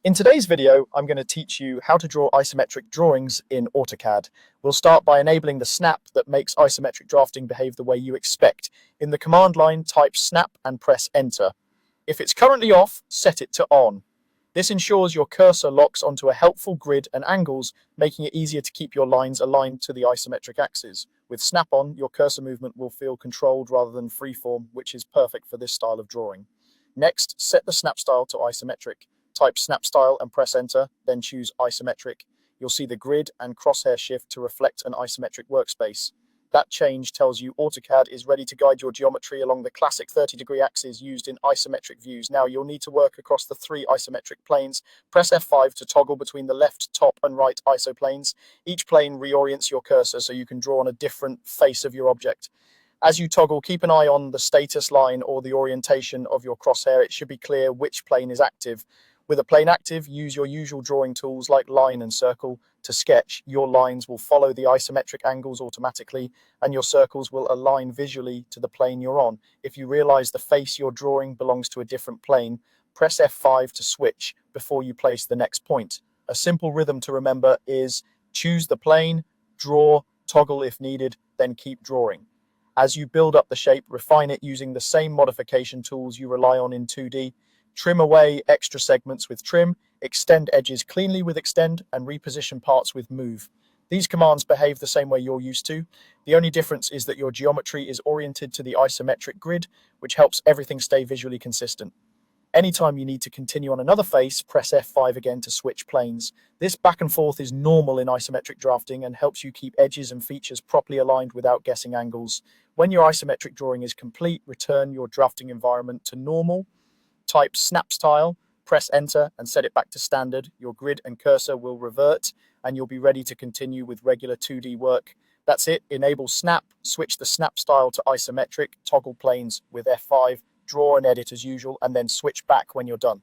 In today's video, I'm going to teach you how to draw isometric drawings in AutoCAD. We'll start by enabling the snap that makes isometric drafting behave the way you expect. In the command line, type snap and press enter. If it's currently off, set it to on. This ensures your cursor locks onto a helpful grid and angles, making it easier to keep your lines aligned to the isometric axis. With snap on, your cursor movement will feel controlled rather than freeform, which is perfect for this style of drawing. Next, set the snap style to isometric. Type snap style and press enter, then choose isometric. You'll see the grid and crosshair shift to reflect an isometric workspace. That change tells you AutoCAD is ready to guide your geometry along the classic 30-degree axis used in isometric views. Now you'll need to work across the three isometric planes. Press F5 to toggle between the left, top, and right isoplanes. Each plane reorients your cursor so you can draw on a different face of your object. As you toggle, keep an eye on the status line or the orientation of your crosshair. It should be clear which plane is active. With a plane active, use your usual drawing tools like line and circle. To sketch, your lines will follow the isometric angles automatically, and your circles will align visually to the plane you're on. If you realize the face you're drawing belongs to a different plane, press F5 to switch before you place the next point. A simple rhythm to remember is choose the plane, draw, toggle if needed, then keep drawing. As you build up the shape, refine it using the same modification tools you rely on in 2D. Trim away extra segments with trim, extend edges cleanly with extend, and reposition parts with move. These commands behave the same way you're used to. The only difference is that your geometry is oriented to the isometric grid, which helps everything stay visually consistent. Anytime you need to continue on another face, press F5 again to switch planes. This back and forth is normal in isometric drafting and helps you keep edges and features properly aligned without guessing angles. When your isometric drawing is complete, return your drafting environment to normal. Type snap style, press enter, and set it back to standard. Your grid and cursor will revert, and you'll be ready to continue with regular 2D work. That's it. Enable snap, switch the snap style to isometric, toggle planes with F5, draw and edit as usual, and then switch back when you're done.